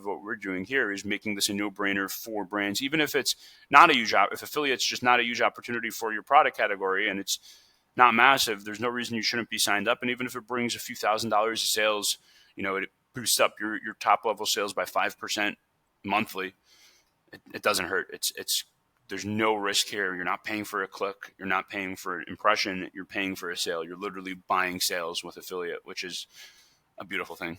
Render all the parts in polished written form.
of what we're doing here is making this a no-brainer for brands, even if it's not a huge, if affiliate's just not a huge opportunity for your product category and it's not massive, there's no reason you shouldn't be signed up. And even if it brings a few $1,000s of sales, it boosts up your top level sales by 5% monthly. It doesn't hurt. There's no risk here. You're not paying for a click. You're not paying for an impression. You're paying for a sale. You're literally buying sales with affiliate, which is a beautiful thing.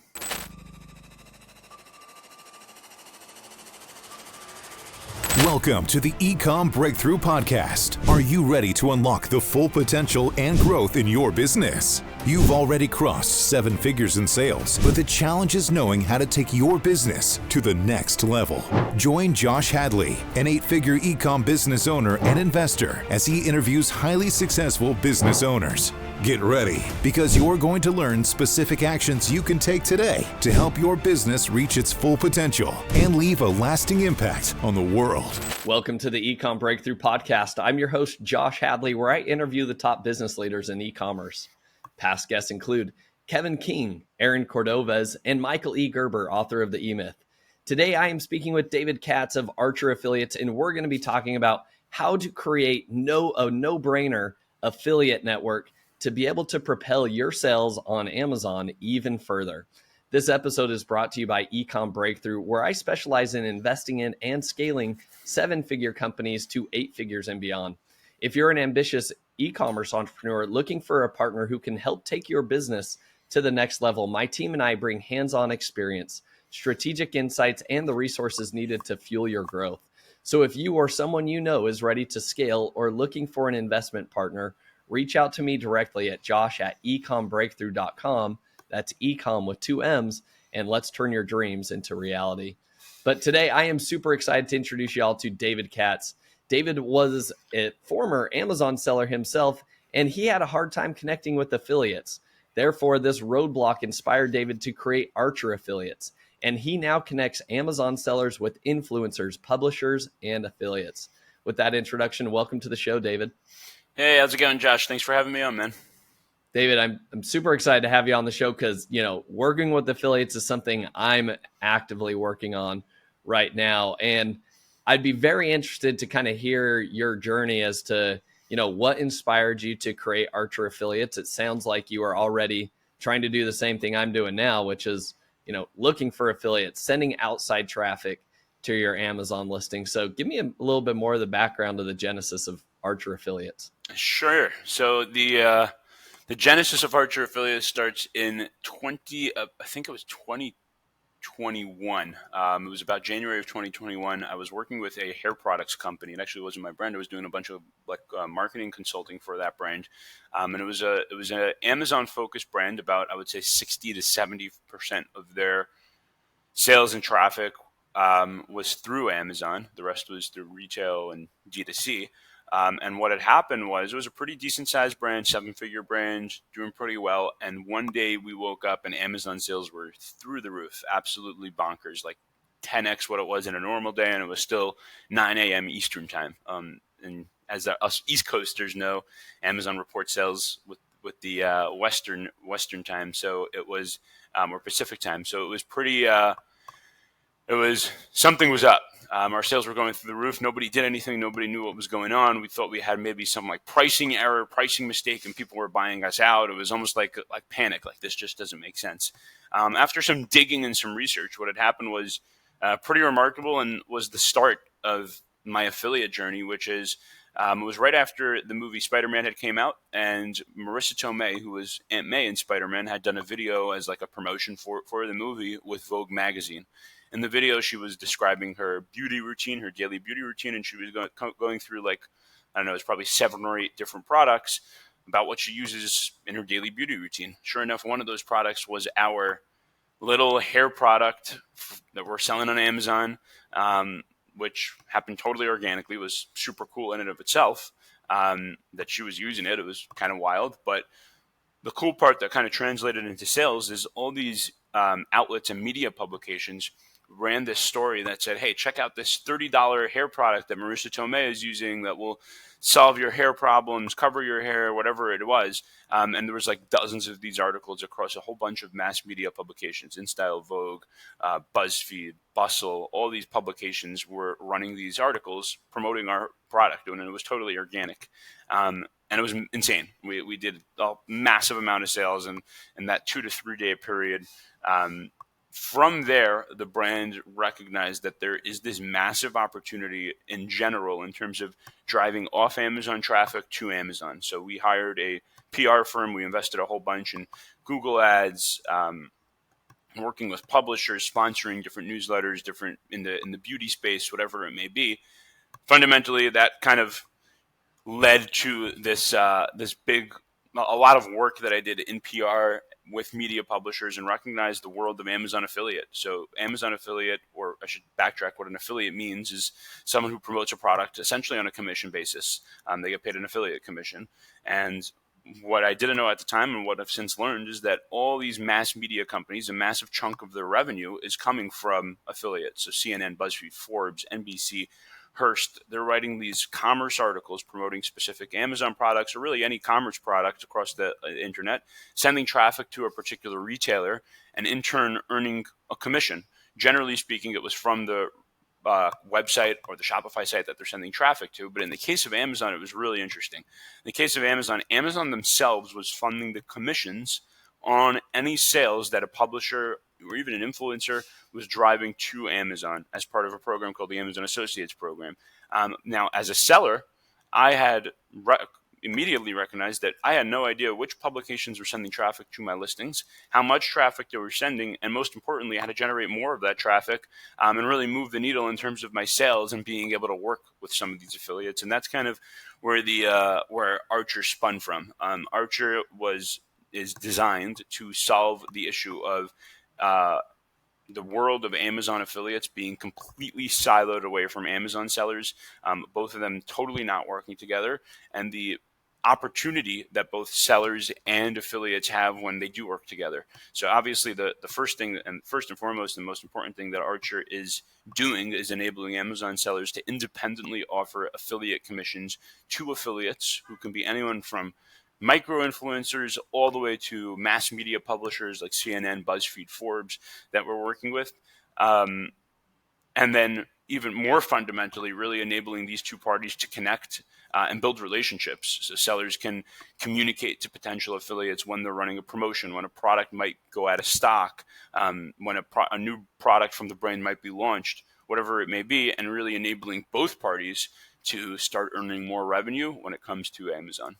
Welcome to the E-com Breakthrough Podcast. Are you ready to unlock the full potential and growth in your business? You've already crossed 7 figures in sales, but the challenge is knowing how to take your business to the next level. Join Josh Hadley, an 8-figure e-com business owner and investor, as he interviews highly successful business owners. Get ready, because you're going to learn specific actions you can take today to help your business reach its full potential and leave a lasting impact on the world. Welcome to the E-com Breakthrough Podcast. I'm your host, Josh Hadley, where I interview the top business leaders in e-commerce. Past guests include Kevin King, Aaron Cordovez, and Michael E. Gerber, author of The E-Myth. Today, I am speaking with David Katz of Archer Affiliates, and we're going to be talking about how to create a no-brainer affiliate network to be able to propel your sales on Amazon even further. This episode is brought to you by E-com Breakthrough, where I specialize in investing in and scaling 7-figure companies to 8 figures and beyond. If you're an ambitious e-commerce entrepreneur looking for a partner who can help take your business to the next level, my team and I bring hands-on experience, strategic insights, and the resources needed to fuel your growth. So if you or someone you know is ready to scale or looking for an investment partner, reach out to me directly at josh@ecombreakthrough.com. That's ecom with 2 M's, and let's turn your dreams into reality. But today I am super excited to introduce you all to David Katz. David was a former Amazon seller himself, and he had a hard time connecting with affiliates. Therefore, this roadblock inspired David to create Archer Affiliates, and he now connects Amazon sellers with influencers, publishers, and affiliates. With that introduction, welcome to the show, David. Hey, how's it going, Josh? Thanks for having me on, man. David, I'm super excited to have you on the show because, working with affiliates is something I'm actively working on right now. And I'd be very interested to kind of hear your journey as to, what inspired you to create Archer Affiliates. It sounds like you are already trying to do the same thing I'm doing now, which is, looking for affiliates, sending outside traffic to your Amazon listing. So give me a little bit more of the background of the genesis of Archer Affiliates. Sure. So the genesis of Archer Affiliates starts in 2021. It was about January of 2021. I was working with a hair products company. It actually wasn't my brand. I was doing a bunch of marketing consulting for that brand, and it was an Amazon focused brand. About, I would say, 60 to 70% of their sales and traffic was through Amazon. The rest was through retail and D2C. And what had happened was, it was a pretty decent sized brand, 7-figure brand, doing pretty well. And one day we woke up and Amazon sales were through the roof, absolutely bonkers, like 10x what it was in a normal day. And it was still 9 a.m. Eastern time. And as us East Coasters know, Amazon reports sales with the Western time. So it was, or Pacific time. So it was pretty, something was up. Our sales were going through the roof. Nobody did anything. Nobody knew what was going on. We thought we had maybe some pricing error, pricing mistake, and people were buying us out. It was almost like panic, like this just doesn't make sense. After some digging and some research, what had happened was pretty remarkable and was the start of my affiliate journey, which is it was right after the movie Spider-Man had came out, and Marissa Tomei, who was Aunt May in Spider-Man, had done a video as a promotion for the movie with Vogue magazine. In the video, she was describing her beauty routine, her daily beauty routine, and she was going through it's probably 7 or 8 different products about what she uses in her daily beauty routine. Sure enough, one of those products was our little hair product that we're selling on Amazon, which happened totally organically. It was super cool in and of itself that she was using it. It was kind of wild, but the cool part that kind of translated into sales is all these outlets and media publications ran this story that said, hey, check out this $30 hair product that Marissa Tomei is using that will solve your hair problems, cover your hair, whatever it was. And there was dozens of these articles across a whole bunch of mass media publications, InStyle, Vogue, BuzzFeed, Bustle, all these publications were running these articles promoting our product, and it was totally organic. And it was insane. We did a massive amount of sales in that 2 to 3 day period. From there, the brand recognized that there is this massive opportunity in general in terms of driving off Amazon traffic to Amazon. So we hired a PR firm. We invested a whole bunch in Google ads, working with publishers, sponsoring different newsletters, different in the beauty space, whatever it may be. Fundamentally, that kind of led to this big, a lot of work that I did in PR with media publishers and recognized the world of Amazon affiliate. So Amazon affiliate, or I should backtrack, what an affiliate means is someone who promotes a product essentially on a commission basis. They get paid an affiliate commission. And what I didn't know at the time and what I've since learned is that all these mass media companies, a massive chunk of their revenue is coming from affiliates. So CNN, BuzzFeed, Forbes, NBC, Hearst, they're writing these commerce articles promoting specific Amazon products or really any commerce product across the internet, sending traffic to a particular retailer and in turn earning a commission. Generally speaking, it was from the website or the Shopify site that they're sending traffic to. But in the case of Amazon, it was really interesting. In the case of Amazon, Amazon themselves was funding the commissions on any sales that a publisher or even an influencer was driving to Amazon as part of a program called the Amazon Associates Program. Now, as a seller, I had immediately recognized that I had no idea which publications were sending traffic to my listings, how much traffic they were sending, and most importantly, how to generate more of that traffic and really move the needle in terms of my sales and being able to work with some of these affiliates. And that's kind of where where Archer spun from. Archer is designed to solve the issue of the world of Amazon affiliates being completely siloed away from Amazon sellers, both of them totally not working together, and the opportunity that both sellers and affiliates have when they do work together. So obviously the first thing, and first and foremost, the most important thing that Archer is doing is enabling Amazon sellers to independently offer affiliate commissions to affiliates who can be anyone from micro influencers all the way to mass media publishers like CNN, BuzzFeed, Forbes that we're working with. And then even more fundamentally, really enabling these two parties to connect and build relationships. So sellers can communicate to potential affiliates when they're running a promotion, when a product might go out of stock, when a new product from the brand might be launched, whatever it may be, and really enabling both parties to start earning more revenue when it comes to Amazon.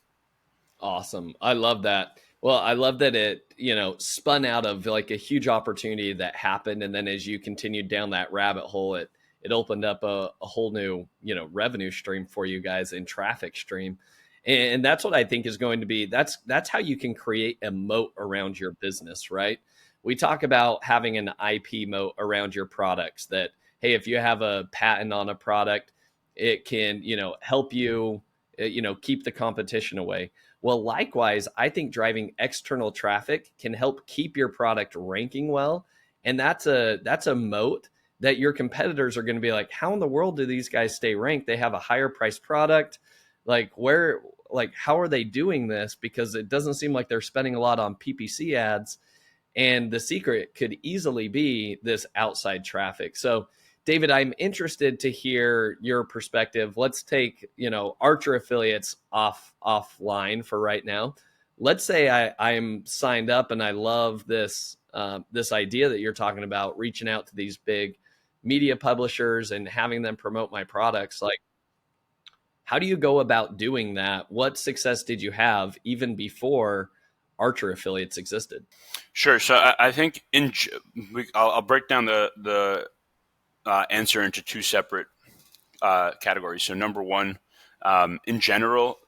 Awesome. I love that. Well, I love that it, spun out of like a huge opportunity that happened. And then as you continued down that rabbit hole, it opened up a whole new, revenue stream for you guys in traffic stream. And that's what I think is going to be, that's how you can create a moat around your business, right? We talk about having an IP moat around your products that, hey, if you have a patent on a product, it can, help you, keep the competition away. Well, likewise, I think driving external traffic can help keep your product ranking well. And that's a moat that your competitors are going to be like, how in the world do these guys stay ranked? They have a higher priced product. How are they doing this? Because it doesn't seem like they're spending a lot on PPC ads. And the secret could easily be this outside traffic. So David, I'm interested to hear your perspective. Let's take, Archer affiliates offline for right now. Let's say I'm signed up and I love this idea that you're talking about, reaching out to these big media publishers and having them promote my products. Like, how do you go about doing that? What success did you have even before Archer affiliates existed? Sure. So I think I'll break down the answer into two separate categories. So number one, in general,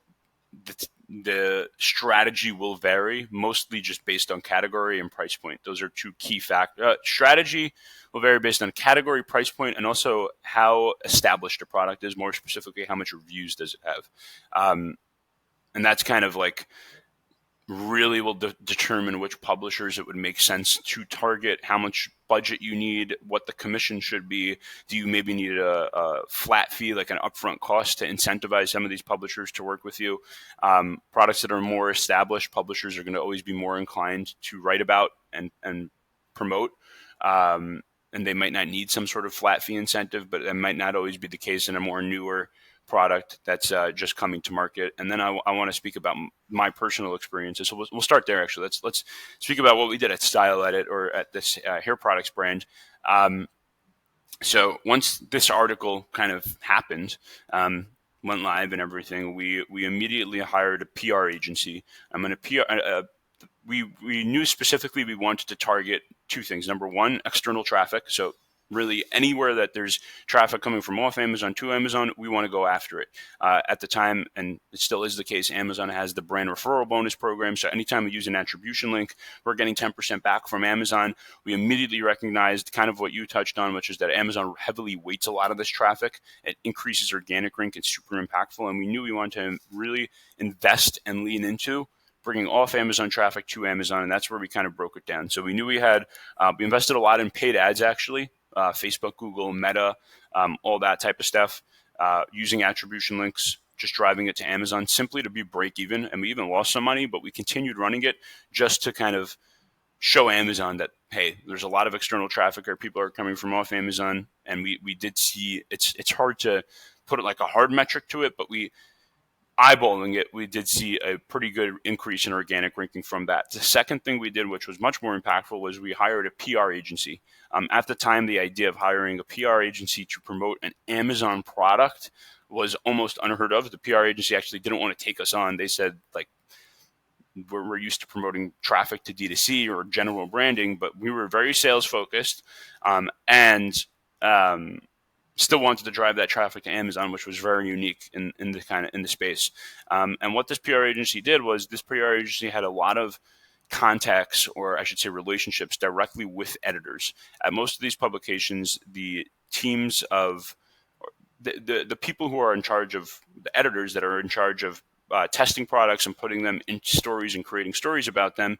the strategy will vary, mostly just based on category and price point. Those are two key factors. Strategy will vary based on category, price point, and also how established a product is, more specifically, how much reviews does it have. And that's kind of like really will determine which publishers it would make sense to target, how much budget you need, what the commission should be. Do you maybe need a flat fee, like an upfront cost, to incentivize some of these publishers to work with you? Products that are more established, publishers are going to always be more inclined to write about and promote. And and they might not need some sort of flat fee incentive, but that might not always be the case in a more newer product that's just coming to market. And then I want to speak about my personal experiences. So we'll start there. Actually, let's speak about what we did at Style Edit, or at this hair products brand. So once this article kind of happened, went live and everything, we immediately hired a PR agency. I'm going to PR. We knew specifically we wanted to target two things. Number one, external traffic. So really anywhere that there's traffic coming from off Amazon to Amazon, we want to go after it. At the time, and it still is the case, Amazon has the brand referral bonus program. So anytime we use an attribution link, we're getting 10% back from Amazon. We immediately recognized kind of what you touched on, which is that Amazon heavily weights a lot of this traffic. It increases organic rank. It's super impactful. And we knew we wanted to really invest and lean into bringing off Amazon traffic to Amazon. And that's where we kind of broke it down. So we knew we invested a lot in paid ads, actually. Facebook, Google, Meta, all that type of stuff, using attribution links, just driving it to Amazon simply to be break even. And we even lost some money, but we continued running it just to kind of show Amazon that, hey, there's a lot of external traffic, or people are coming from off Amazon. And we did see, it's hard to put it like a hard metric to it, but eyeballing it, we did see a pretty good increase in organic ranking from that. The second thing we did, which was much more impactful, was we hired a PR agency. At the time, the idea of hiring a PR agency to promote an Amazon product was almost unheard of. The PR agency actually didn't want to take us on. They said, like, we're used to promoting traffic to D2C or general branding, but we were very sales focused, and still wanted to drive that traffic to Amazon, which was very unique in the space. And what this PR agency did was, this PR agency had a lot of contacts, or I should say relationships, directly with editors. At most of these publications, the teams of the people who are in charge of the editors that are in charge of testing products and putting them into stories and creating stories about them,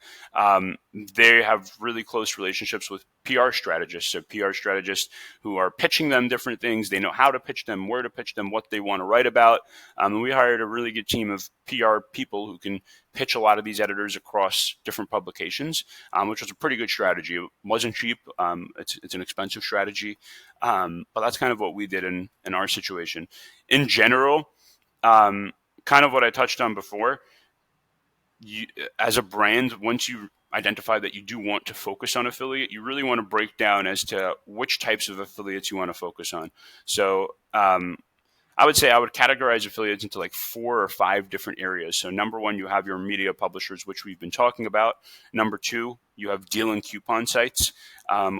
they have really close relationships with PR strategists. So PR strategists who are pitching them different things. They know how to pitch them, where to pitch them, what they want to write about. And we hired a really good team of PR people who can pitch a lot of these editors across different publications, which was a pretty good strategy. It wasn't cheap. It's an expensive strategy. But that's kind of what we did in our situation. In general, kind of what I touched on before, as a brand, once you identify that you do want to focus on affiliate, you really want to break down as to which types of affiliates you want to focus on. So I would say I would categorize affiliates into like 4 or 5 different areas. So number one, you have your media publishers, which we've been talking about. Number 2, you have deal and coupon sites,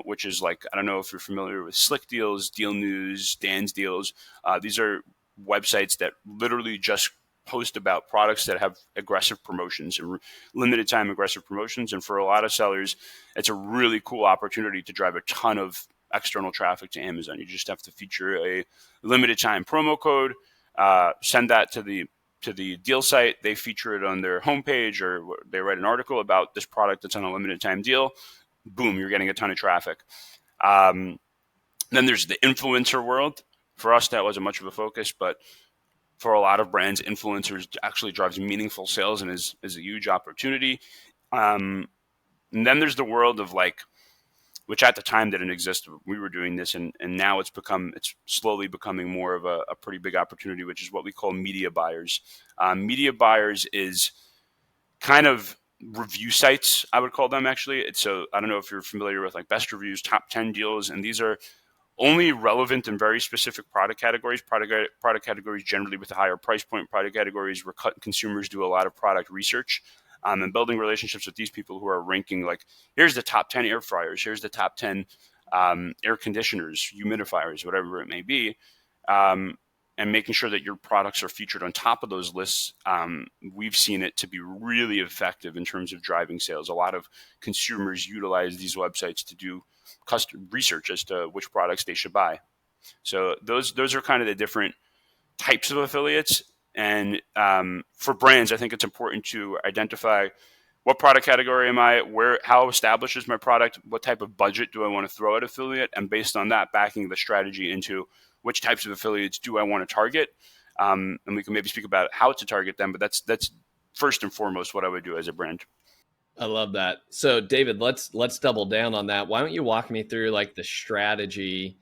which is like, I don't know if you're familiar with Slick Deals, Deal News, Dan's Deals. These are websites that literally just post about products that have aggressive promotions and limited time aggressive promotions. And for a lot of sellers, it's a really cool opportunity to drive a ton of external traffic to Amazon. You just have to feature a limited time promo code, send that to the deal site. They feature it on their homepage, or they write an article about this product that's on a limited time deal. Boom, you're getting a ton of traffic. Then there's the influencer world. For us, that wasn't much of a focus, but for a lot of brands, influencers actually drives meaningful sales and is a huge opportunity. And then there's the world of like, which at the time didn't exist. We were doing this, and now it's slowly becoming more of a pretty big opportunity, which is what we call media buyers. Media buyers is kind of review sites, I would call them actually. So I don't know if you're familiar with like best reviews, top 10 deals, and these are only relevant in very specific product categories. Product categories generally with a higher price point. Product categories where consumers do a lot of product research, and building relationships with these people who are ranking like, here's the top 10 air fryers, here's the top 10 air conditioners, humidifiers, whatever it may be, and making sure that your products are featured on top of those lists. We've seen it to be really effective in terms of driving sales. A lot of consumers utilize these websites to do custom research as to which products they should buy. So those are kind of the different types of affiliates. And for brands, I think it's important to identify what product category am I, how established is my product, what type of budget do I want to throw at affiliate, and based on that, backing the strategy into which types of affiliates do I want to target. And we can maybe speak about how to target them, but that's first and foremost what I would do as a brand. I love that. So David, let's double down on that. Why don't you walk me through like the strategy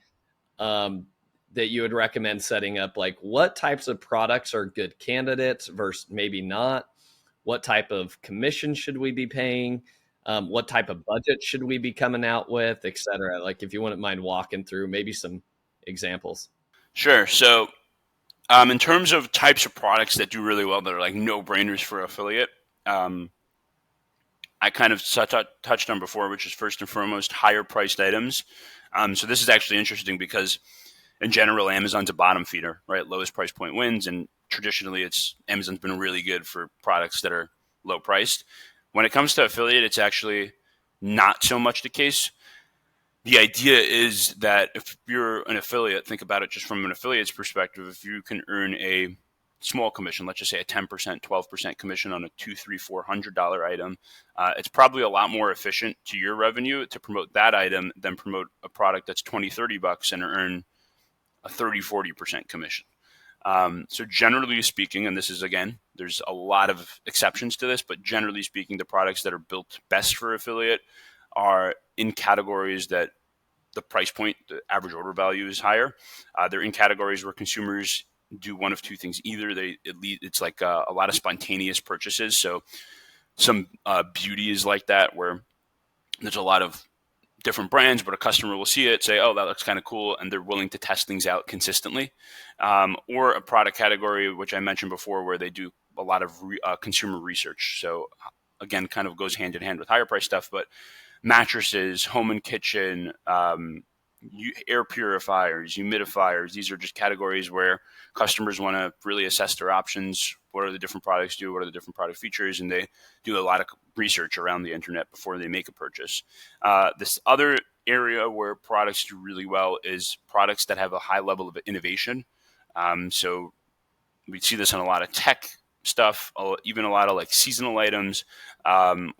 um, that you would recommend setting up? Like what types of products are good candidates versus maybe not? What type of commission should we be paying? What type of budget should we be coming out with, et cetera? Like if you wouldn't mind walking through maybe some examples. Sure. So, in terms of types of products that do really well that are like no brainers for affiliate, um, I kind of touched on before, which is first and foremost higher priced items. So this is actually interesting because in general, Amazon's a bottom feeder, right? Lowest price point wins, and traditionally, it's Amazon's been really good for products that are low priced. When it comes to affiliate, it's actually not so much the case. The idea is that if you're an affiliate, think about it just from an affiliate's perspective. If you can earn a small commission, let's just say a 10%, 12% commission on a $200, $300, $400 item, it's probably a lot more efficient to your revenue to promote that item than promote a product that's 20, $30 and earn a 30, 40% commission. So generally speaking, and this is again, there's a lot of exceptions to this, but generally speaking, the products that are built best for affiliate are in categories that the price point, the average order value is higher. They're in categories where consumers do one of two things. Either it's like a lot of spontaneous purchases. So some beauty is like that, where there's a lot of different brands, but a customer will see it, say, "Oh, that looks kind of cool," and they're willing to test things out consistently. Or a product category, which I mentioned before, where they do a lot of consumer research. So again, kind of goes hand in hand with higher price stuff, but mattresses, home and kitchen, air purifiers, humidifiers. These are just categories where customers want to really assess their options. What are the different products do? What are the different product features? And they do a lot of research around the internet before they make a purchase. This other area where products do really well is products that have a high level of innovation. So we see this in a lot of tech stuff, even a lot of like seasonal items, and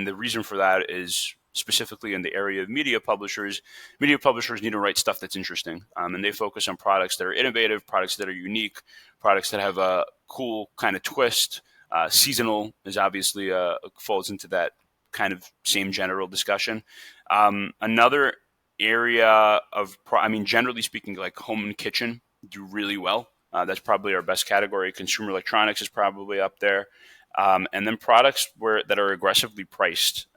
the reason for that is specifically in the area of media publishers. Media publishers need to write stuff that's interesting, and they focus on products that are innovative, products that are unique, products that have a cool kind of twist. Seasonal is obviously falls into that kind of same general discussion. Another area of, generally speaking, like home and kitchen do really well. That's probably our best category. Consumer electronics is probably up there. And then products that are aggressively priced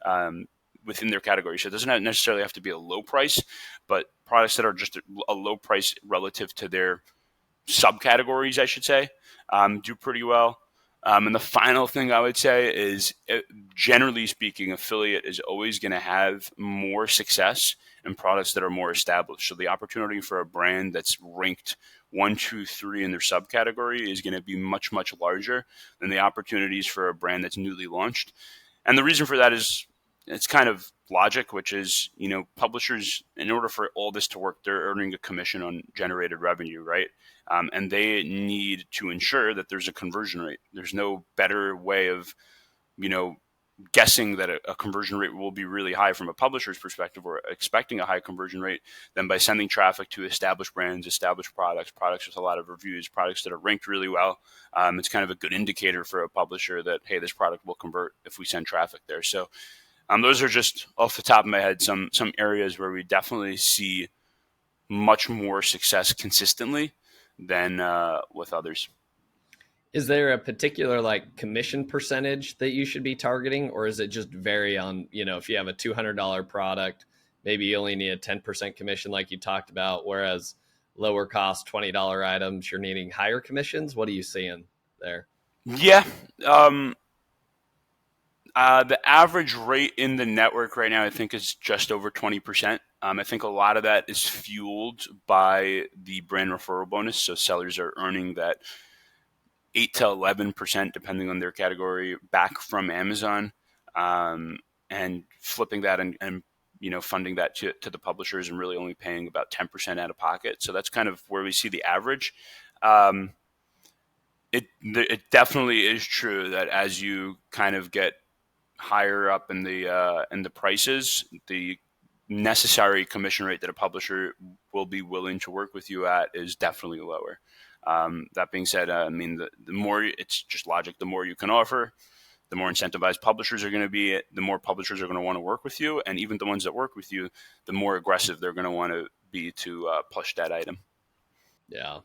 within their category. So it doesn't necessarily have to be a low price, but products that are just a low price relative to their subcategories, I should say, do pretty well. And the final thing I would say is, generally speaking, affiliate is always going to have more success in products that are more established. So the opportunity for a brand that's ranked 1, 2, 3 in their subcategory is going to be much, much larger than the opportunities for a brand that's newly launched. And the reason for that is it's kind of logic, which is, publishers, in order for all this to work, they're earning a commission on generated revenue, right? And they need to ensure that there's a conversion rate. There's no better way of, guessing that a conversion rate will be really high from a publisher's perspective, or expecting a high conversion rate, than by sending traffic to established brands, established products with a lot of reviews, products that are ranked really well. It's kind of a good indicator for a publisher that, hey, this product will convert if we send traffic there. So those are just off the top of my head some areas where we definitely see much more success consistently than with others. Is there a particular like commission percentage that you should be targeting, or is it just vary on, if you have a $200 product, maybe you only need a 10% commission like you talked about, whereas lower cost $20 items, you're needing higher commissions? What are you seeing there? Yeah. The average rate in the network right now, I think, is just over 20%. I think a lot of that is fueled by the brand referral bonus. So sellers are earning that 8 to 11%, depending on their category, back from Amazon, and flipping that and funding that to the publishers, and really only paying about 10% out of pocket. So that's kind of where we see the average. It definitely is true that as you kind of get higher up in the prices, the necessary commission rate that a publisher will be willing to work with you at is definitely lower. That being said, the more, it's just logic. The more you can offer, The more incentivized publishers are going to be, the more publishers are going to want to work with you. And even the ones that work with you, the more aggressive they're going to want to be to push that item. Yeah,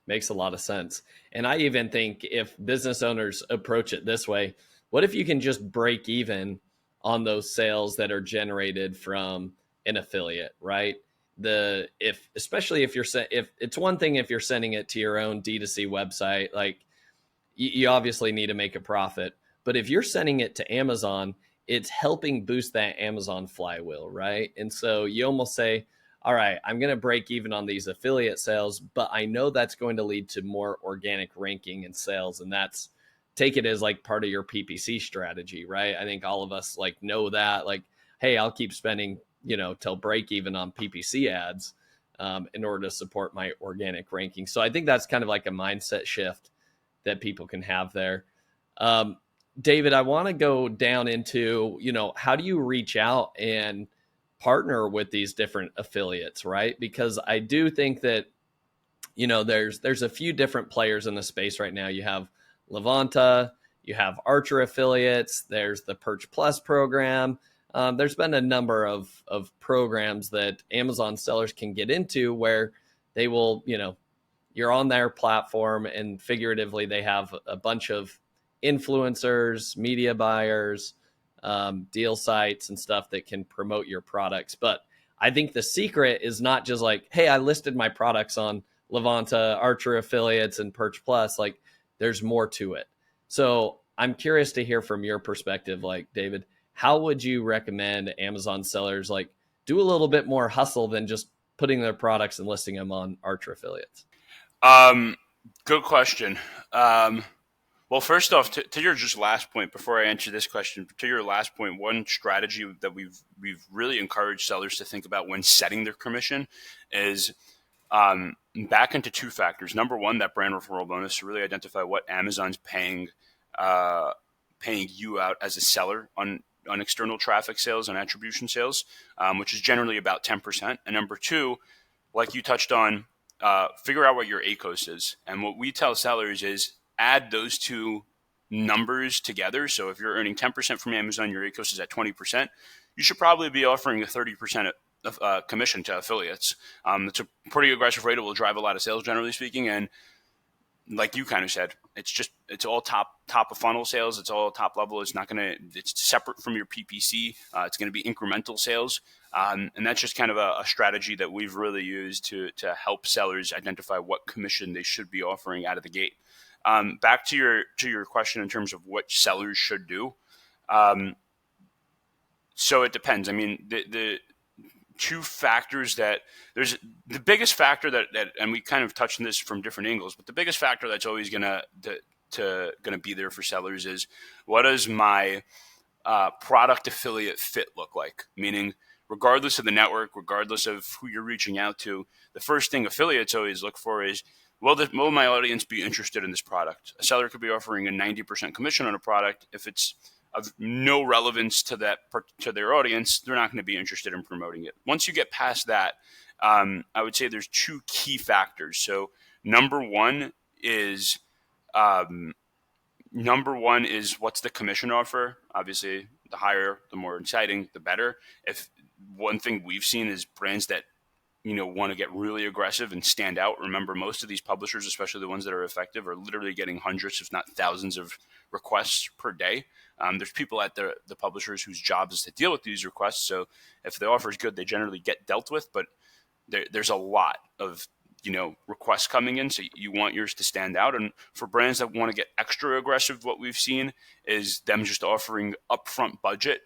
makes a lot of sense. And I even think if business owners approach it this way, what if you can just break even on those sales that are generated from an affiliate, right? If especially if if it's one thing if you're sending it to your own D2C website, like you obviously need to make a profit. But if you're sending it to Amazon, it's helping boost that Amazon flywheel, right? And so you almost say, all right, I'm going to break even on these affiliate sales, but I know that's going to lead to more organic ranking and sales. And that's take it as like part of your PPC strategy, right? I think all of us like know that, like, hey, I'll keep spending, till break even on PPC ads in order to support my organic ranking. So I think that's kind of like a mindset shift that people can have there. David, I want to go down into, how do you reach out and partner with these different affiliates, right? Because I do think that, there's a few different players in the space right now. You have Levanta, you have Archer affiliates, there's the Perch Plus program. There's been a number of programs that Amazon sellers can get into where they will, you're on their platform and figuratively they have a bunch of influencers, media buyers, deal sites and stuff that can promote your products. But I think the secret is not just like, hey, I listed my products on Levanta, Archer affiliates, and Perch Plus. Like there's more to it. So I'm curious to hear from your perspective, like David, how would you recommend Amazon sellers like do a little bit more hustle than just putting their products and listing them on Archer affiliates? Good question. Well, first off, to your just last point, before I answer this question, to your last point, one strategy that we've really encouraged sellers to think about when setting their commission is back into two factors. Number one, that brand referral bonus to really identify what Amazon's paying you out as a seller on external traffic sales and attribution sales, which is generally about 10%. And number two, like you touched on, figure out what your ACOS is. And what we tell sellers is add those two numbers together. So if you're earning 10% from Amazon, your ACOS is at 20%, you should probably be offering a 30% of commission to affiliates. It's a pretty aggressive rate. It will drive a lot of sales, generally speaking. And like you kind of said, it's all top of funnel sales. It's all top level. It's separate from your PPC. It's going to be incremental sales. And that's just kind of a strategy that we've really used to help sellers identify what commission they should be offering out of the gate. Back to your question in terms of what sellers should do. So it depends. I mean, the two factors that there's the biggest factor that and we kind of touched on this from different angles, but the biggest factor that's always gonna be there for sellers is what does my product affiliate fit look like? Meaning, regardless of the network, regardless of who you're reaching out to, the first thing affiliates always look for is, will my audience be interested in this product? A seller could be offering a 90% commission on a product. If it's of no relevance to their audience, they're not going to be interested in promoting it. Once you get past that, I would say there's two key factors. So number one is what's the commission offer? Obviously, the higher, the more exciting, the better. If one thing we've seen is brands that want to get really aggressive and stand out. Remember, most of these publishers, especially the ones that are effective, are literally getting hundreds, if not thousands, of requests per day. There's people at the publishers whose job is to deal with these requests. So if the offer is good, they generally get dealt with. But there's a lot of requests coming in, so you want yours to stand out. And for brands that want to get extra aggressive, what we've seen is them just offering upfront budget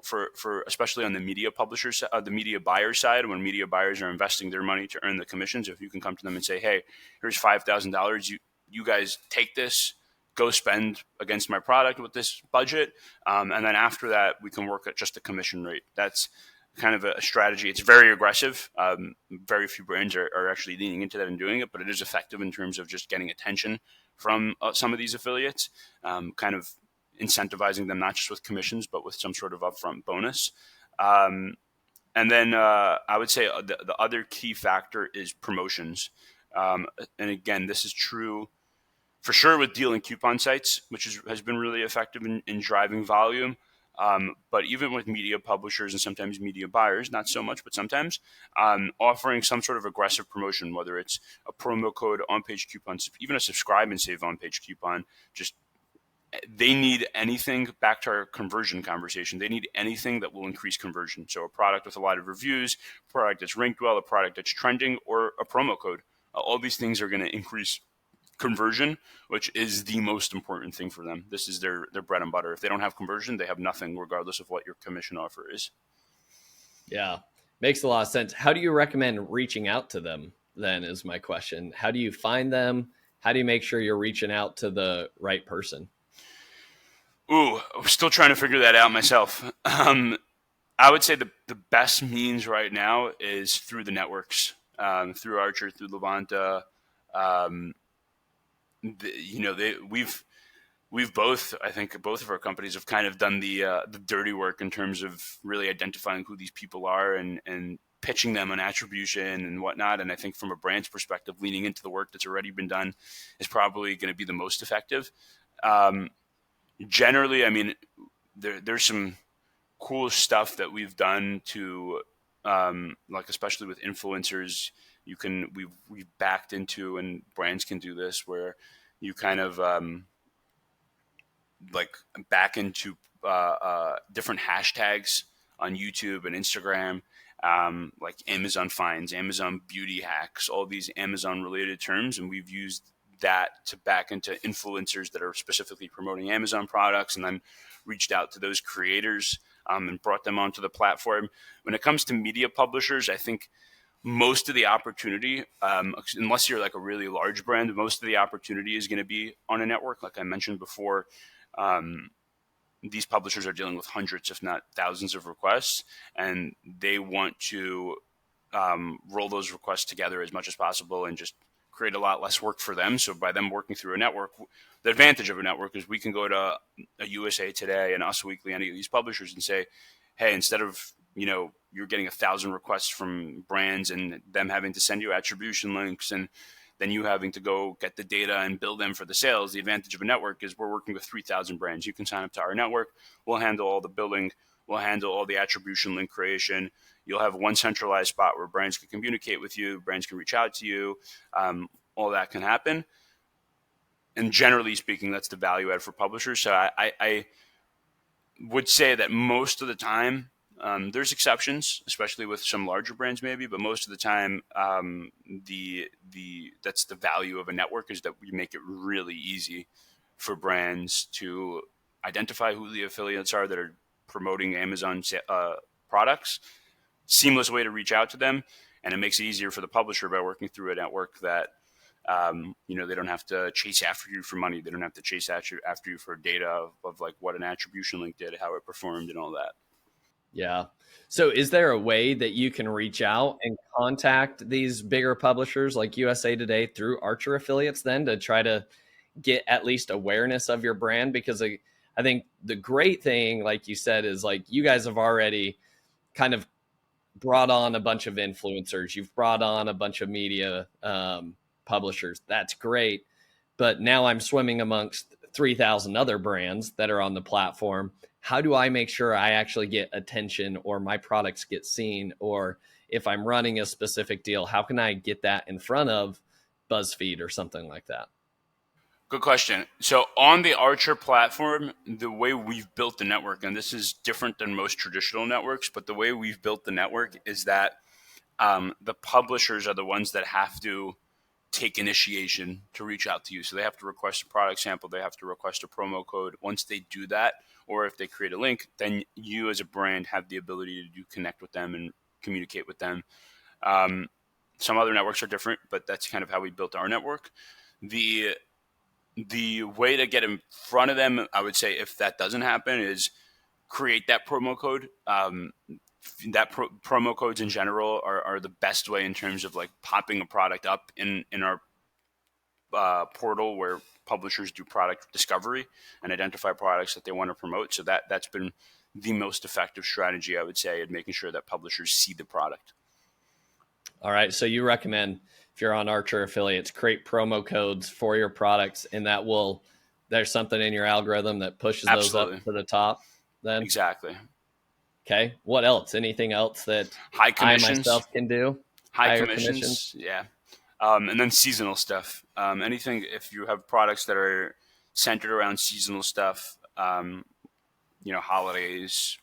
for especially on the media publishers, the media buyer side, when media buyers are investing their money to earn the commissions. If you can come to them and say, hey, here's $5,000, you guys take this, go spend against my product with this budget, and then after that we can work at just the commission rate. That's kind of a strategy. It's very aggressive. Very few brands are actually leaning into that and doing it, but it is effective in terms of just getting attention from some of these affiliates, kind of incentivizing them not just with commissions, but with some sort of upfront bonus. And then I would say the other key factor is promotions. And again, this is true for sure with deal and coupon sites, which has been really effective in driving volume. But even with media publishers and sometimes media buyers, not so much, but sometimes, offering some sort of aggressive promotion, whether it's a promo code, on-page coupon, even a subscribe and save on-page coupon, just they need anything, back to our conversion conversation, they need anything that will increase conversion. So a product with a lot of reviews, a product that's ranked well, a product that's trending, or a promo code. All these things are going to increase conversion, which is the most important thing for them. This is their bread and butter. If they don't have conversion, they have nothing, regardless of what your commission offer is. Yeah, makes a lot of sense. How do you recommend reaching out to them then, is my question. How do you find them? How do you make sure you're reaching out to the right person? Ooh, I'm still trying to figure that out myself. I would say the best means right now is through the networks, through Archer, through Levanta. Um, we've both, I think both of our companies have kind of done the dirty work in terms of really identifying who these people are and pitching them on attribution and whatnot. And I think from a brand's perspective, leaning into the work that's already been done is probably going to be the most effective. Generally, I mean, there's some cool stuff that we've done to, like especially with influencers, we've backed into, and brands can do this, where you kind of like back into different hashtags on YouTube and Instagram, like Amazon finds, Amazon beauty hacks, all these Amazon related terms, and we've used that to back into influencers that are specifically promoting Amazon products, and then reached out to those creators and brought them onto the platform. When it comes to media publishers, I think most of the opportunity, unless you're like a really large brand, most of the opportunity is going to be on a network. Like I mentioned before, these publishers are dealing with hundreds, if not thousands of requests, and they want to roll those requests together as much as possible and just create a lot less work for them. So by them working through a network, the advantage of a network is we can go to a USA Today and Us Weekly, any of these publishers, and say, hey, instead of, you're getting 1,000 requests from brands and them having to send you attribution links and then you having to go get the data and bill them for the sales. The advantage of a network is we're working with 3,000 brands. You can sign up to our network. We'll handle all the billing. We'll handle all the attribution link creation. You'll have one centralized spot where brands can communicate with you. Brands can reach out to you. All that can happen. And generally speaking, that's the value add for publishers. So I would say that most of the time, there's exceptions, especially with some larger brands maybe, but most of the time, that's the value of a network, is that we make it really easy for brands to identify who the affiliates are that are promoting Amazon products, seamless way to reach out to them, and it makes it easier for the publisher by working through a network that they don't have to chase after you for money. They don't have to chase after you for data of like what an attribution link did, how it performed, and all that. Yeah. So is there a way that you can reach out and contact these bigger publishers like USA Today through Archer affiliates then to try to get at least awareness of your brand? Because I think the great thing, like you said, is like you guys have already kind of brought on a bunch of influencers. You've brought on a bunch of media publishers. That's great. But now I'm swimming amongst 3,000 other brands that are on the platform. How do I make sure I actually get attention or my products get seen? Or if I'm running a specific deal, how can I get that in front of BuzzFeed or something like that? Good question. So on the Archer platform, the way we've built the network, and this is different than most traditional networks, but the way we've built the network is that the publishers are the ones that have to take initiation to reach out to you. So they have to request a product sample. They have to request a promo code. Once they do that, or if they create a link, then you as a brand have the ability to connect with them and communicate with them. Some other networks are different, but that's kind of how we built our network. The way to get in front of them, I would say, if that doesn't happen, is create that promo code. Promo codes in general are the best way in terms of like popping a product up in our portal where publishers do product discovery and identify products that they want to promote. So that's been the most effective strategy, I would say, in making sure that publishers see the product. All right. So you recommend if you're on Archer affiliates, create promo codes for your products, and there's something in your algorithm that pushes those up Absolutely. to the top then. Exactly. Okay. What else? Anything else that High I commissions. myself can do? High Higher commissions? commissions. Yeah. And then seasonal stuff. Anything, if you have products that are centered around seasonal stuff, holidays,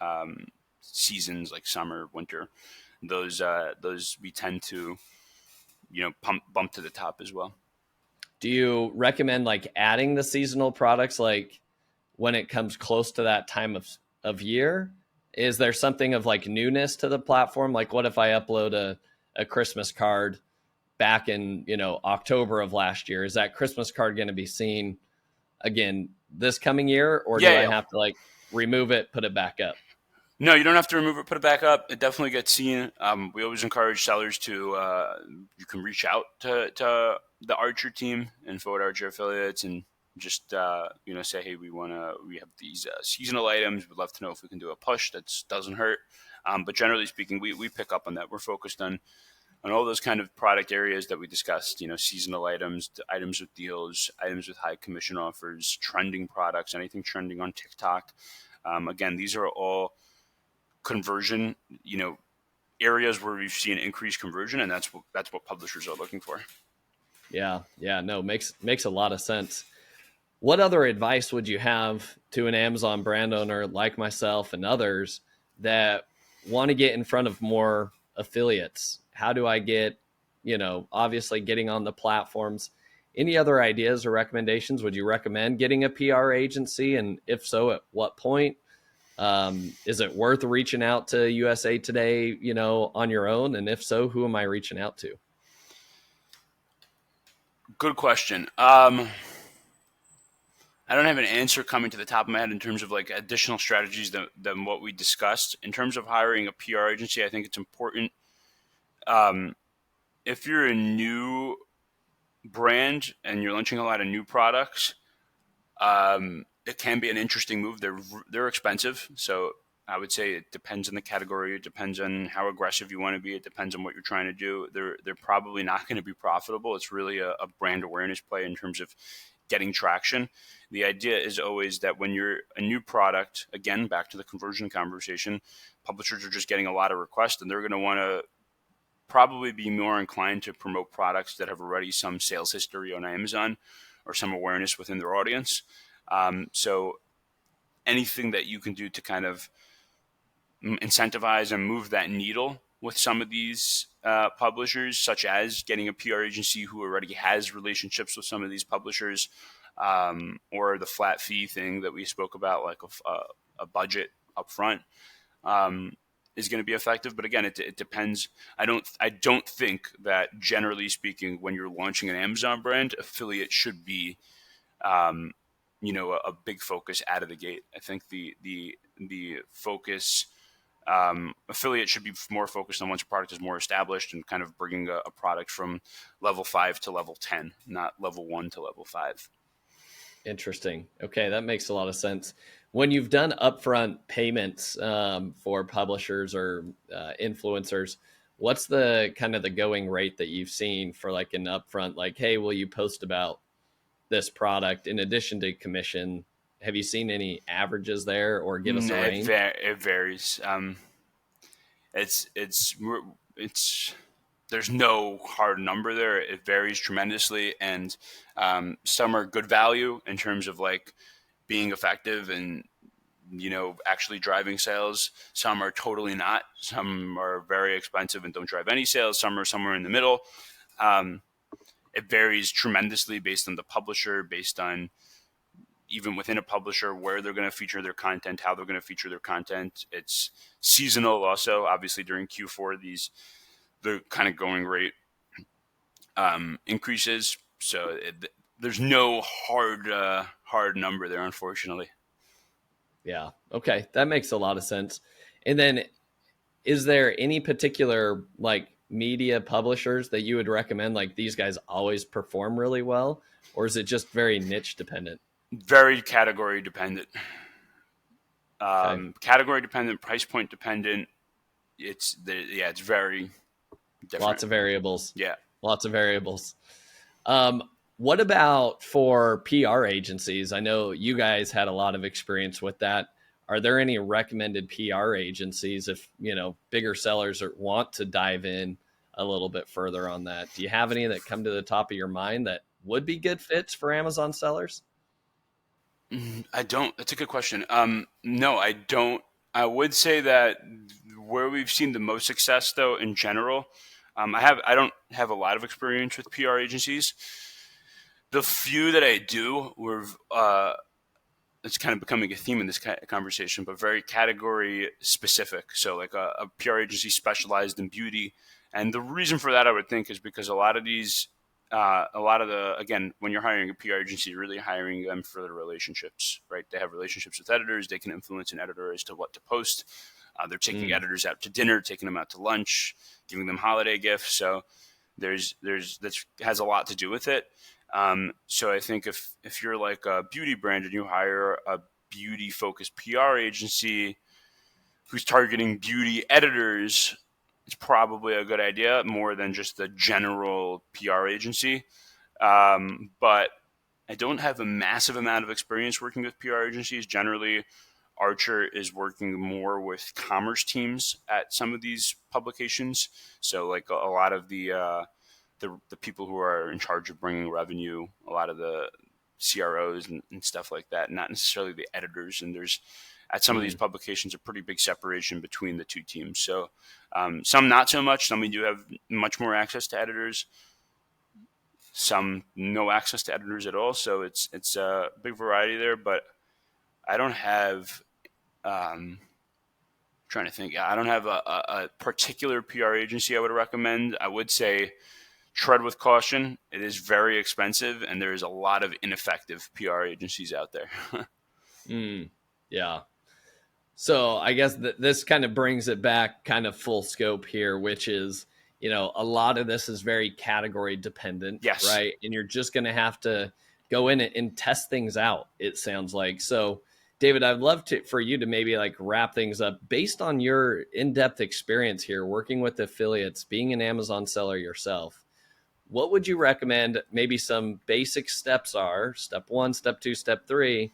um, seasons like summer, winter, those we tend to, bump to the top as well. Do you recommend like adding the seasonal products like when it comes close to that time of year? Is there something of like newness to the platform? Like what if I upload a Christmas card back in, October of last year? Is that Christmas card going to be seen again this coming year, or do Yeah, I yeah. have to like remove it, put it back up? No, you don't have to remove it, put it back up. It definitely gets seen. We always encourage sellers to, you can reach out to the Archer team and Forward Archer affiliates and just, say, hey, we have these seasonal items. We'd love to know if we can do a push. That doesn't hurt. But generally speaking, we pick up on that. We're focused on all those kind of product areas that we discussed, seasonal items, items with deals, items with high commission offers, trending products, anything trending on TikTok. Again, these are all conversion, areas where we've seen increased conversion, and that's what publishers are looking for. Yeah, no, makes a lot of sense. What other advice would you have to an Amazon brand owner like myself and others that want to get in front of more affiliates? How do I get, obviously getting on the platforms? Any other ideas or recommendations? Would you recommend getting a PR agency? And if so, at what point? Is it worth reaching out to USA Today, on your own? And if so, who am I reaching out to? Good question. I don't have an answer coming to the top of my head in terms of like additional strategies than what we discussed. In terms of hiring a PR agency, I think it's important. If you're a new brand and you're launching a lot of new products, it can be an interesting move. They're expensive, so I would say it depends on the category. It depends on how aggressive you want to be. It depends on what you're trying to do. They're probably not going to be profitable. It's really a brand awareness play in terms of getting traction. The idea is always that when you're a new product, again, back to the conversion conversation, publishers are just getting a lot of requests, and they're going to want to probably be more inclined to promote products that have already some sales history on Amazon or some awareness within their audience. So anything that you can do to kind of incentivize and move that needle with some of these publishers, such as getting a PR agency who already has relationships with some of these publishers, or the flat fee thing that we spoke about, like a budget up front, is going to be effective. But again, it depends. I don't think that generally speaking, when you're launching an Amazon brand, affiliate should be a big focus out of the gate. I think the focus, affiliate should be more focused on once a product is more established and kind of bringing a product from level 5 to level 10, not level 1 to level 5. Interesting. Okay, that makes a lot of sense. When you've done upfront payments for publishers or influencers, what's the kind of the going rate that you've seen for like an upfront, like, hey, will you post about this product in addition to commission? Have you seen any averages there or give us a range? It varies. It's there's no hard number there. It varies tremendously, and some are good value in terms of like being effective and actually driving sales. Some are totally not. Some are very expensive and don't drive any sales. Some are somewhere in the middle. It varies tremendously based on the publisher, based on even within a publisher where they're going to feature their content, how they're going to feature their content. It's seasonal also. Obviously during Q4, the kind of going rate increases. So there's no hard number there, unfortunately. Yeah. Okay. That makes a lot of sense. And then is there any particular like media publishers that you would recommend? Like these guys always perform really well, or is it just very niche dependent? Very category dependent. Okay. Category dependent, price point dependent. It's very different. Lots of variables. Yeah. Lots of variables. What about for PR agencies? I know you guys had a lot of experience with that. Are there any recommended PR agencies if, bigger sellers want to dive in a little bit further on that? Do you have any that come to the top of your mind that would be good fits for Amazon sellers? I don't. That's a good question. No, I don't. I would say that where we've seen the most success, though, in general, I don't have a lot of experience with PR agencies. The few that I do were it's kind of becoming a theme in this conversation, but very category specific. So like a PR agency specialized in beauty. And the reason for that, I would think, is because a lot of the, again, when you're hiring a PR agency, you're really hiring them for their relationships, right? They have relationships with editors. They can influence an editor as to what to post. They're taking Mm, editors out to dinner, taking them out to lunch, giving them holiday gifts. So that has a lot to do with it. So I think if you're like a beauty brand and you hire a beauty focused PR agency who's targeting beauty editors, it's probably a good idea more than just the general PR agency. But I don't have a massive amount of experience working with PR agencies. Generally, Archer is working more with commerce teams at some of these publications. So like a lot of the people who are in charge of bringing revenue, a lot of the CROs and stuff like that, not necessarily the editors. And there's at some of these mm, publications a pretty big separation between the two teams. So some not so much. Some we do have much more access to editors. Some no access to editors at all. So it's a big variety there. But I don't have. Trying to think. I don't have a particular PR agency I would recommend. I would say tread with caution. It is very expensive, and there is a lot of ineffective PR agencies out there. mm. Yeah. So I guess this kind of brings it back kind of full scope here, which is, a lot of this is very category dependent, Yes. right? And you're just going to have to go in and test things out, it sounds like. So, David, I'd love for you to maybe like wrap things up based on your in-depth experience here, working with affiliates, being an Amazon seller yourself. What would you recommend maybe some basic steps are, step 1, step 2, step 3,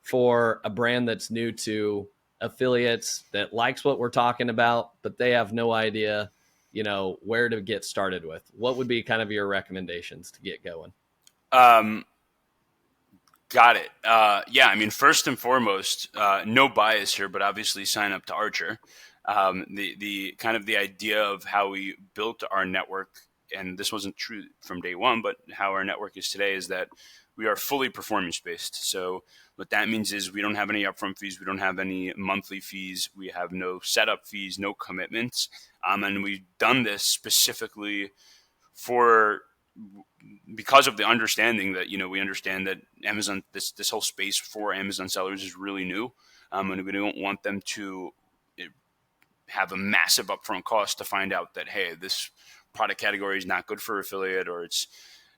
for a brand that's new to affiliates, that likes what we're talking about, but they have no idea, where to get started with? What would be kind of your recommendations to get going? Um, Got it. Yeah, I mean, first and foremost, no bias here, but obviously sign up to Archer. The kind of the idea of how we built our network, and this wasn't true from day one, but how our network is today is that we are fully performance based. So what that means is we don't have any upfront fees, we don't have any monthly fees, we have no setup fees, no commitments, and we've done this specifically for because of the understanding that we understand that Amazon this whole space for Amazon sellers is really new, and we don't want them to have a massive upfront cost to find out that hey, this product category is not good for affiliate or it's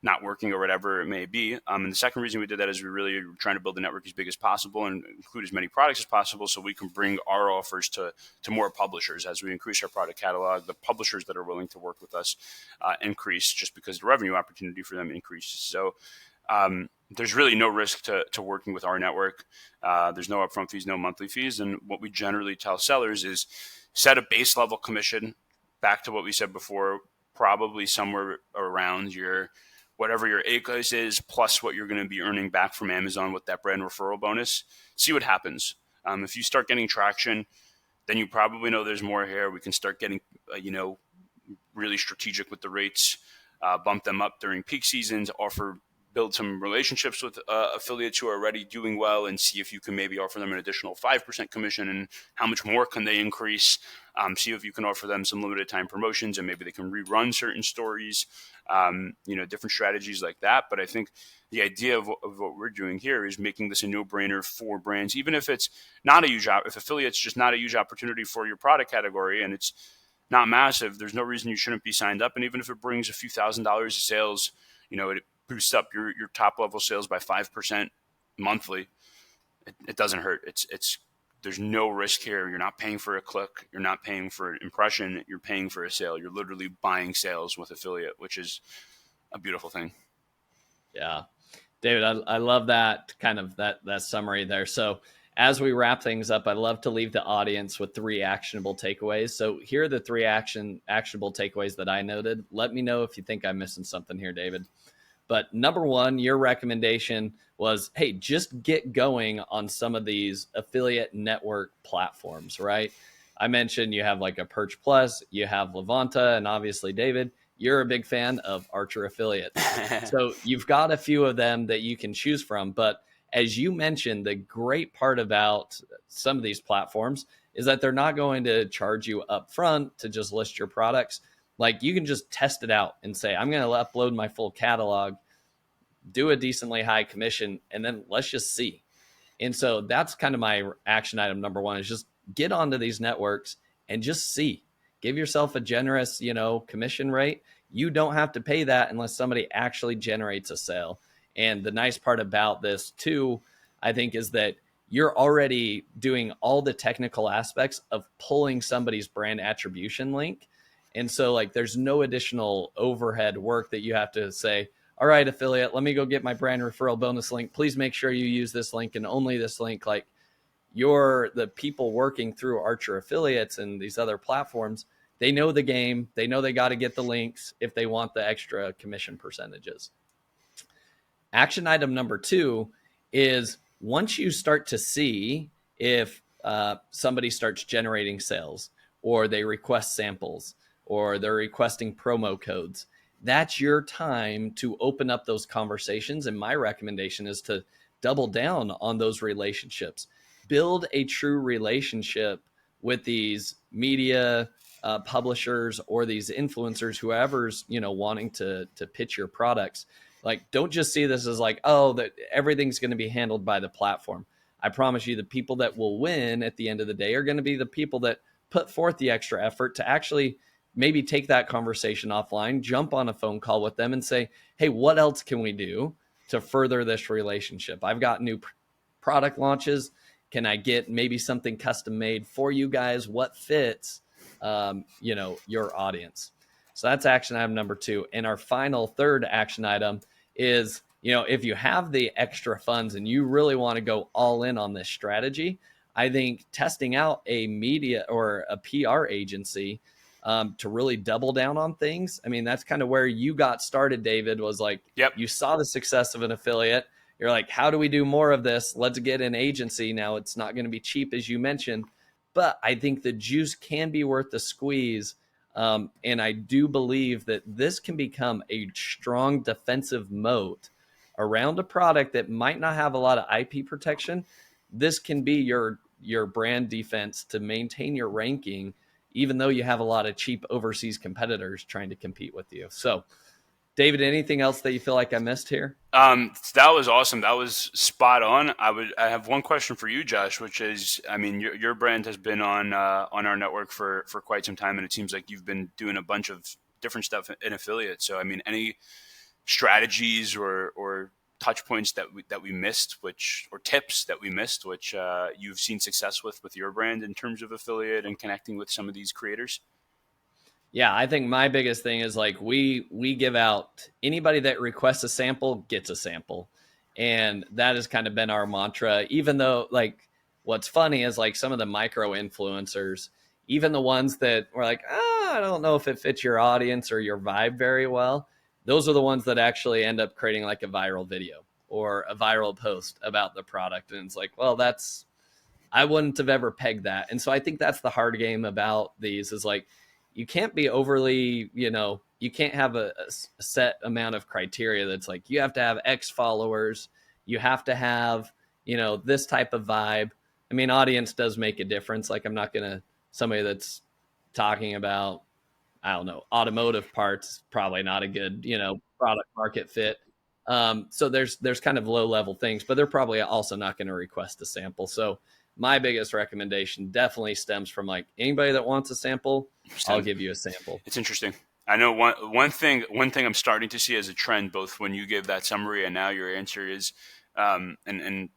not working or whatever it may be. And the second reason we did that is we really are trying to build the network as big as possible and include as many products as possible so we can bring our offers to more publishers. As we increase our product catalog, the publishers that are willing to work with us increase just because the revenue opportunity for them increases. So there's really no risk to working with our network. There's no upfront fees, no monthly fees. And what we generally tell sellers is set a base level commission, back to what we said before, probably somewhere around your whatever your ACOS is, plus what you're going to be earning back from Amazon with that brand referral bonus. See what happens. If you start getting traction, then you probably know there's more here. We can start getting, really strategic with the rates, bump them up during peak seasons, build some relationships with affiliates who are already doing well and see if you can maybe offer them an additional 5% commission and how much more can they increase. See if you can offer them some limited time promotions and maybe they can rerun certain stories, different strategies like that. But I think the idea of what we're doing here is making this a no-brainer for brands, even if it's not a huge, if affiliate's just not a huge opportunity for your product category and it's not massive, there's no reason you shouldn't be signed up. And even if it brings a few $1,000s of sales, it boosts up your top level sales by 5% monthly. It doesn't hurt. It's there's no risk here. You're not paying for a click. You're not paying for an impression. You're paying for a sale. You're literally buying sales with affiliate, which is a beautiful thing. Yeah. David, I love that kind of that summary there. So as we wrap things up, I'd love to leave the audience with 3 actionable takeaways. So here are the 3 actionable takeaways that I noted. Let me know if you think I'm missing something here, David. But number 1, your recommendation was, hey, just get going on some of these affiliate network platforms, right? I mentioned you have like a Perch Plus, you have Levanta, and obviously, David, you're a big fan of Archer affiliates. So you've got a few of them that you can choose from. But as you mentioned, the great part about some of these platforms is that they're not going to charge you up front to just list your products. Like you can just test it out and say, I'm going to upload my full catalog, do a decently high commission, and then let's just see. And so that's kind of my action item number 1 is just get onto these networks and just see. Give yourself a generous, commission rate. You don't have to pay that unless somebody actually generates a sale. And the nice part about this too, I think, is that you're already doing all the technical aspects of pulling somebody's brand attribution link. And so like there's no additional overhead work that you have to say, all right, affiliate, let me go get my brand referral bonus link. Please make sure you use this link and only this link. Like the people working through Archer affiliates and these other platforms, they know the game. They know they got to get the links if they want the extra commission percentages. Action item number 2 is once you start to see if somebody starts generating sales or they request samples or they're requesting promo codes, that's your time to open up those conversations. And my recommendation is to double down on those relationships. Build a true relationship with these media publishers or these influencers, whoever's, wanting to pitch your products. Like, don't just see this as like, oh, that everything's going to be handled by the platform. I promise you the people that will win at the end of the day are going to be the people that put forth the extra effort to actually maybe take that conversation offline, jump on a phone call with them and say, hey, what else can we do to further this relationship? I've got new product launches. Can I get maybe something custom made for you guys? What fits, your audience? So that's action item number 2. And our final third action item is, if you have the extra funds and you really want to go all in on this strategy, I think testing out a media or a PR agency to really double down on things. I mean, that's kind of where you got started, David, was like, Yep. You saw the success of an affiliate. You're like, how do we do more of this? Let's get an agency. Now, it's not going to be cheap, as you mentioned, but I think the juice can be worth the squeeze. And I do believe that this can become a strong defensive moat around a product that might not have a lot of IP protection. This can be your brand defense to maintain your ranking, even though you have a lot of cheap overseas competitors trying to compete with you. So, David, anything else that you feel like I missed here? That was awesome. That was spot on. I have one question for you, Josh, which is, I mean, your brand has been on our network for quite some time, and it seems like you've been doing a bunch of different stuff in affiliate. So, I mean, any strategies or touch points that we missed, or tips that we missed, which you've seen success with your brand in terms of affiliate and connecting with some of these creators? Yeah, I think my biggest thing is like we give out, anybody that requests a sample gets a sample. And that has kind of been our mantra, even though like what's funny is like some of the micro influencers, even the ones that were like, I don't know if it fits your audience or your vibe very well. Those are the ones that actually end up creating like a viral video or a viral post about the product. And it's like, well, I wouldn't have ever pegged that. And so I think that's the hard game about these is like, you can't be overly, you can't have a set amount of criteria that's like, you have to have X followers. You have to have, this type of vibe. I mean, audience does make a difference. Like I'm not going to, somebody that's talking about, I don't know, automotive parts, probably not a good, product market fit. So there's kind of low level things, but they're probably also not going to request a sample. So my biggest recommendation definitely stems from like anybody that wants a sample, I'll give you a sample. It's interesting. I know one thing I'm starting to see as a trend, both when you give that summary and now your answer is, and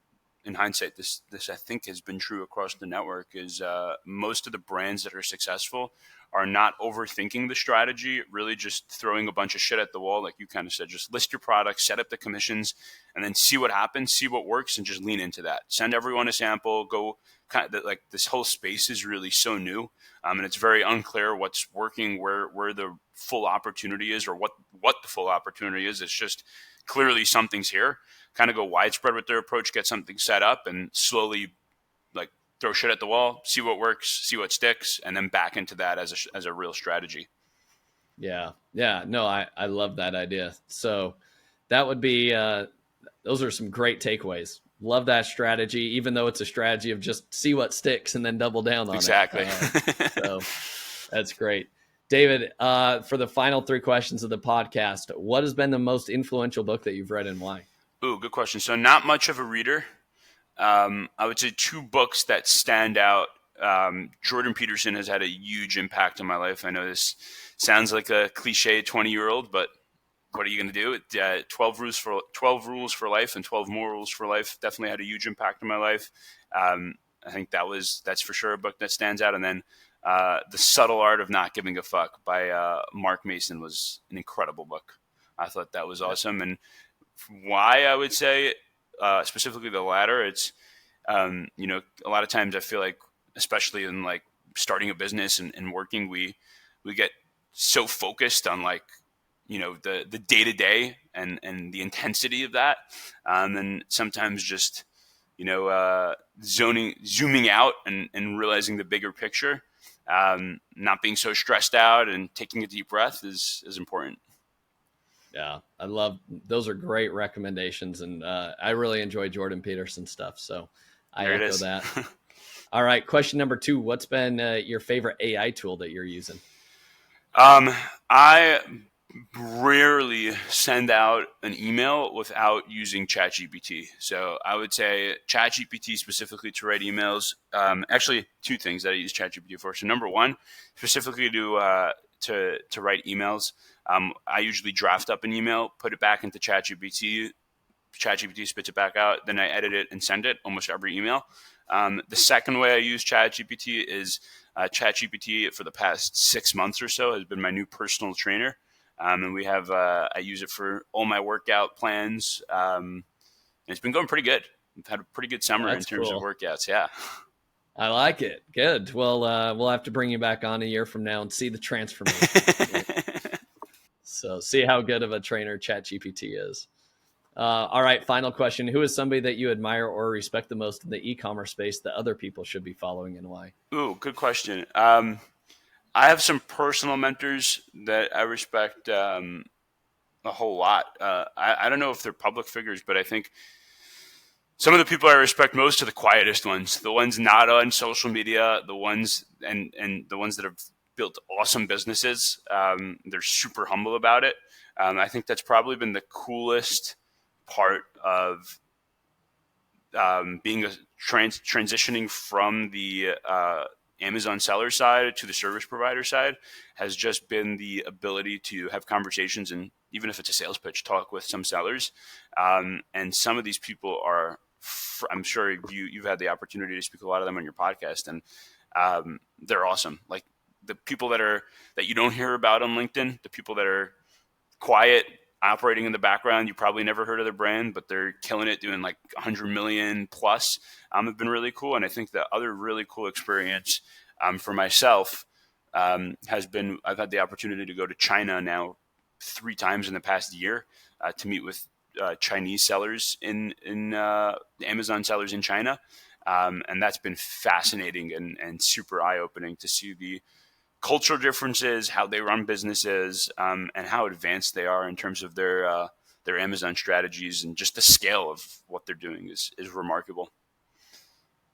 in hindsight, this I think has been true across the network, is most of the brands that are successful are not overthinking the strategy, really just throwing a bunch of shit at the wall. Like you kind of said, just list your products, set up the commissions, and then see what happens, see what works, and just lean into that. Send everyone a sample, go kind of like this whole space is really so new. And it's very unclear what's working, where the full opportunity is, or what the full opportunity is. It's just clearly something's here. Kind of go widespread with their approach, get something set up, and slowly like throw shit at the wall, see what works, see what sticks, and then back into that as a real strategy. Yeah. Yeah. No, I love that idea. So that would be, those are some great takeaways. Love that strategy, even though it's a strategy of just see what sticks and then double down on Exactly. it. So that's great. David, for the final 3 questions of the podcast, what has been the most influential book that you've read and why? Ooh, good question. So not much of a reader. I would say 2 books that stand out. Jordan Peterson has had a huge impact on my life. I know this sounds like a cliche 20-year-old, but what are you going to do? 12 rules for life and 12 more rules for life definitely had a huge impact on my life. I think that's for sure a book that stands out. And then The Subtle Art of Not Giving a Fuck by Mark Mason was an incredible book. I thought that was awesome. And why I would say specifically the latter, it's a lot of times I feel like, especially in like starting a business and working, we get so focused on like the day to day and the intensity of that, and sometimes just zooming out and realizing the bigger picture, not being so stressed out and taking a deep breath is important. Yeah, I love those are great recommendations, and I really enjoy Jordan Peterson stuff. So I There it echo is. that. All right, question number 2: what's been your favorite AI tool that you're using? I rarely send out an email without using ChatGPT. So I would say ChatGPT specifically to write emails. Actually, 2 things that I use ChatGPT for. So number 1, specifically to write emails. I usually draft up an email, put it back into ChatGPT. ChatGPT spits it back out. Then I edit it and send it almost every email. The second way I use ChatGPT is ChatGPT for the past 6 months or so has been my new personal trainer. And we have I use it for all my workout plans. And it's been going pretty good. I've had a pretty good summer That's in terms cool. of workouts. Yeah. I like it. Good. Well, we'll have to bring you back on a year from now and see the transformation. So see how good of a trainer ChatGPT is. All right, final question. Who is somebody that you admire or respect the most in the e-commerce space that other people should be following, and why? Ooh, good question. I have some personal mentors that I respect a whole lot. I don't know if they're public figures, but I think some of the people I respect most are the quietest ones, the ones not on social media, the ones and the ones that have built awesome businesses. They're super humble about it. I think that's probably been the coolest part of being transitioning from the Amazon seller side to the service provider side has just been the ability to have conversations, and even if it's a sales pitch, talk with some sellers. And some of these people are, I'm sure you've had the opportunity to speak to a lot of them on your podcast, and they're awesome. Like the people that you don't hear about on LinkedIn, the people that are quiet, operating in the background, you probably never heard of their brand, but they're killing it, doing like 100 million plus. Have been really cool. And I think the other really cool experience for myself has been, I've had the opportunity to go to China now 3 times in the past year to meet with Chinese sellers in Amazon sellers in China. And that's been fascinating and super eye-opening to see the cultural differences, how they run businesses, and how advanced they are in terms of their Amazon strategies, and just the scale of what they're doing is remarkable.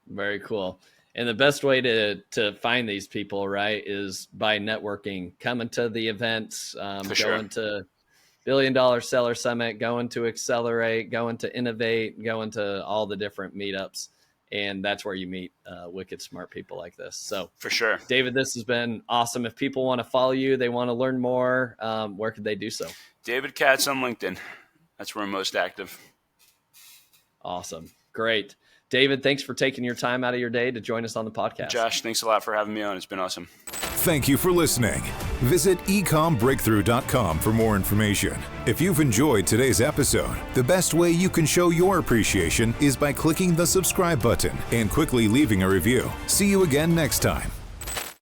Very cool. And the best way to find these people, right, is by networking, coming to the events, going to $1 Billion Seller Summit, going to Accelerate, going to Innovate, going to all the different meetups. And that's where you meet wicked smart people like this. So For sure. David, this has been awesome. If people want to follow you, they want to learn more, where could they do so? David Katz on LinkedIn. That's where I'm most active. Awesome. Great. David, thanks for taking your time out of your day to join us on the podcast. Josh, thanks a lot for having me on. It's been awesome. Thank you for listening. Visit ecombreakthrough.com for more information. If you've enjoyed today's episode, the best way you can show your appreciation is by clicking the subscribe button and quickly leaving a review. See you again next time.